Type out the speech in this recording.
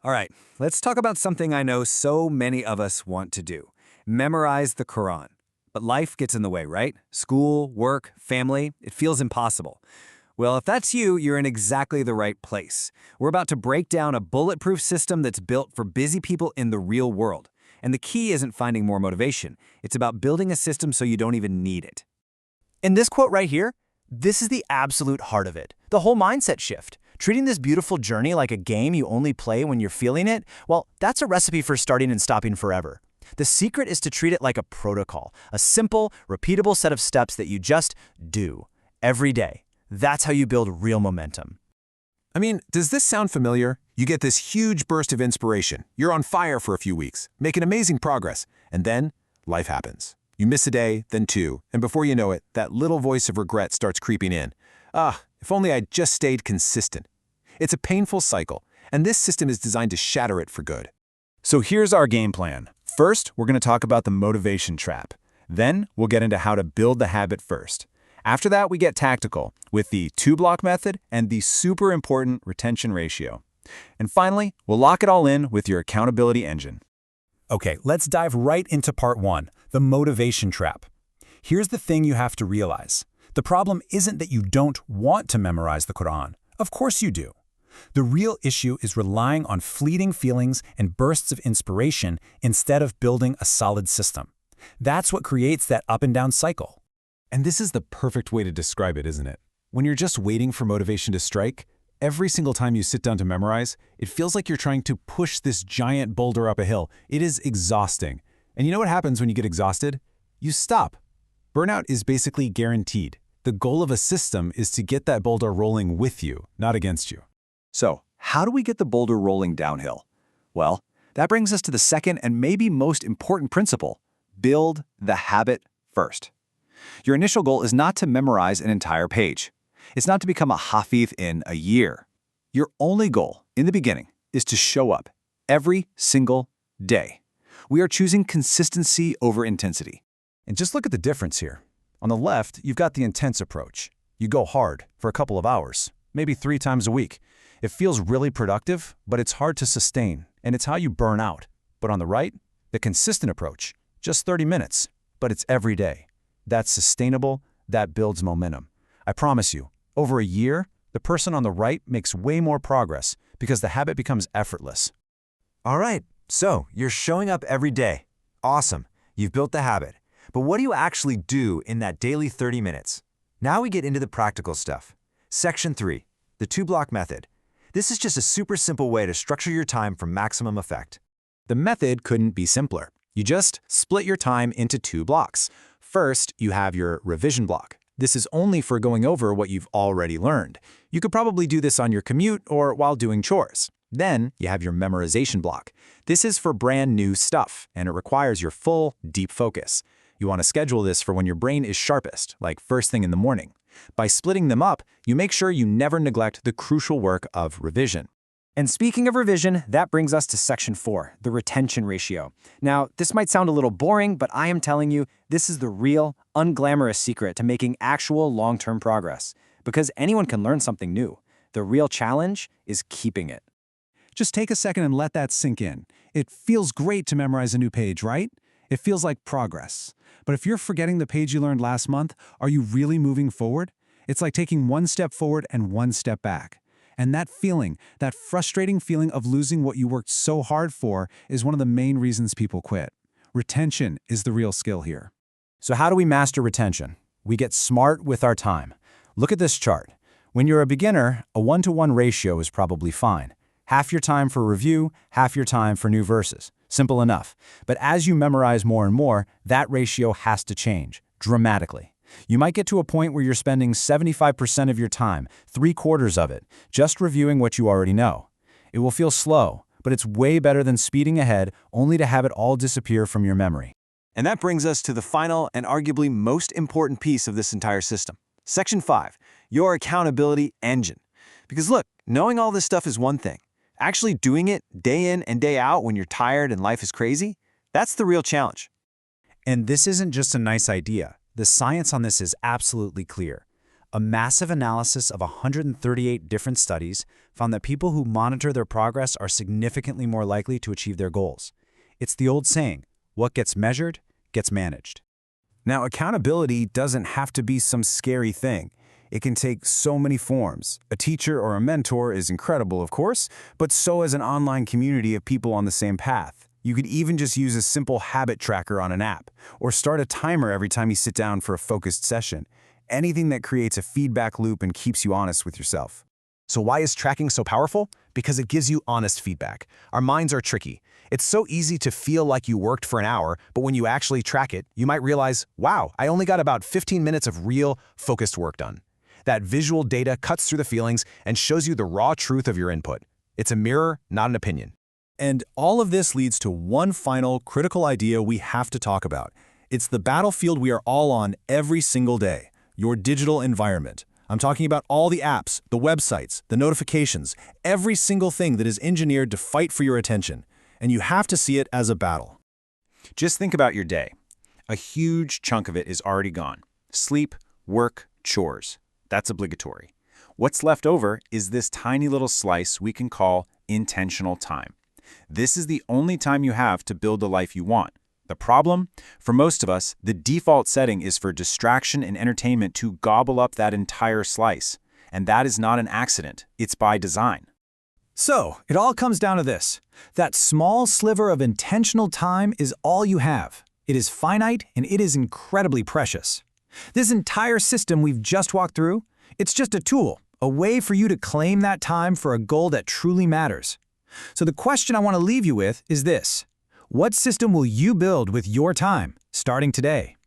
All right, let's talk about something I know so many of us want to do: memorize the Quran. But life gets in the way, right? School, work, family, it feels impossible. Well, if that's you, you're in exactly the right place. We're about to break down a bulletproof system that's built for busy people in the real world. And the key isn't finding more motivation, it's about building a system so you don't even need it. In this quote right here, this is the absolute heart of it. The whole mindset shift. Treating this beautiful journey like a game you only play when you're feeling it, well, that's a recipe for starting and stopping forever. The secret is to treat it like a protocol, a simple, repeatable set of steps that you just do every day. That's how you build real momentum. I mean, does this sound familiar? You get this huge burst of inspiration. You're on fire for a few weeks, making amazing progress, and then life happens. You miss a day, then two, and before you know it, that little voice of regret starts creeping in. If only I'd just stayed consistent. It's a painful cycle, and this system is designed to shatter it for good. So here's our game plan. First, we're going to talk about the motivation trap. Then, we'll get into how to build the habit first. After that, we get tactical with the 2-block method and the super important retention ratio. And finally, we'll lock it all in with your accountability engine. Okay, let's dive right into part 1, the motivation trap. Here's the thing you have to realize. The problem isn't that you don't want to memorize the Quran. Of course you do. The real issue is relying on fleeting feelings and bursts of inspiration instead of building a solid system. That's what creates that up and down cycle. And this is the perfect way to describe it, isn't it? When you're just waiting for motivation to strike, every single time you sit down to memorize, it feels like you're trying to push this giant boulder up a hill. It is exhausting. And you know what happens when you get exhausted? You stop. Burnout is basically guaranteed. The goal of a system is to get that boulder rolling with you, not against you. So, how do we get the boulder rolling downhill? Well, that brings us to the second and maybe most important principle: build the habit first. Your initial goal is not to memorize an entire page. It's not to become a Hafiz in a year. Your only goal in the beginning is to show up every single day. We are choosing consistency over intensity. And just look at the difference here. On the left, you've got the intense approach. You go hard for a couple of hours, maybe 3 times a week. It feels really productive, but it's hard to sustain, and it's how you burn out. But on the right, the consistent approach, just 30 minutes, but it's every day. That's sustainable, that builds momentum. I promise you, over a year, the person on the right makes way more progress because the habit becomes effortless. All right, so you're showing up every day. Awesome, you've built the habit. But what do you actually do in that daily 30 minutes? Now we get into the practical stuff. Section 3, the 2-block method. This is just a super simple way to structure your time for maximum effect. The method couldn't be simpler. You just split your time into 2 blocks. First, you have your revision block. This is only for going over what you've already learned. You could probably do this on your commute or while doing chores. Then, you have your memorization block. This is for brand new stuff, and it requires your full, deep focus. You want to schedule this for when your brain is sharpest, like first thing in the morning. By splitting them up, you make sure you never neglect the crucial work of revision. And speaking of revision, that brings us to section 4, the retention ratio. Now, this might sound a little boring, but I am telling you, this is the real, unglamorous secret to making actual long-term progress. Because anyone can learn something new. The real challenge is keeping it. Just take a second and let that sink in. It feels great to memorize a new page, right? It feels like progress. But if you're forgetting the page you learned last month, are you really moving forward? It's like taking 1 step forward and 1 step back. And that feeling, that frustrating feeling of losing what you worked so hard for, is one of the main reasons people quit. Retention is the real skill here. So how do we master retention? We get smart with our time. Look at this chart. When you're a beginner, a 1-to-1 ratio is probably fine. Half your time for review, half your time for new verses. Simple enough. But as you memorize more and more, that ratio has to change, dramatically. You might get to a point where you're spending 75% of your time, 3/4 of it, just reviewing what you already know. It will feel slow, but it's way better than speeding ahead only to have it all disappear from your memory. And that brings us to the final and arguably most important piece of this entire system. Section 5, your accountability engine. Because look, knowing all this stuff is one thing. Actually doing it day in and day out when you're tired and life is crazy, that's the real challenge. And this isn't just a nice idea. The science on this is absolutely clear. A massive analysis of 138 different studies found that people who monitor their progress are significantly more likely to achieve their goals. It's the old saying, what gets measured gets managed. Now, accountability doesn't have to be some scary thing. It can take so many forms. A teacher or a mentor is incredible, of course, but so is an online community of people on the same path. You could even just use a simple habit tracker on an app, or start a timer every time you sit down for a focused session. Anything that creates a feedback loop and keeps you honest with yourself. So why is tracking so powerful? Because it gives you honest feedback. Our minds are tricky. It's so easy to feel like you worked for an hour, but when you actually track it, you might realize, wow, I only got about 15 minutes of real, focused work done. That visual data cuts through the feelings and shows you the raw truth of your input. It's a mirror, not an opinion. And all of this leads to one final critical idea we have to talk about. It's the battlefield we are all on every single day. Your digital environment. I'm talking about all the apps, the websites, the notifications, every single thing that is engineered to fight for your attention. And you have to see it as a battle. Just think about your day. A huge chunk of it is already gone. Sleep, work, chores. That's obligatory. What's left over is this tiny little slice we can call intentional time. This is the only time you have to build the life you want. The problem? For most of us, the default setting is for distraction and entertainment to gobble up that entire slice. And that is not an accident. It's by design. So, it all comes down to this. That small sliver of intentional time is all you have. It is finite and it is incredibly precious. This entire system we've just walked through, it's just a tool, a way for you to claim that time for a goal that truly matters. So the question I want to leave you with is this. What system will you build with your time, starting today?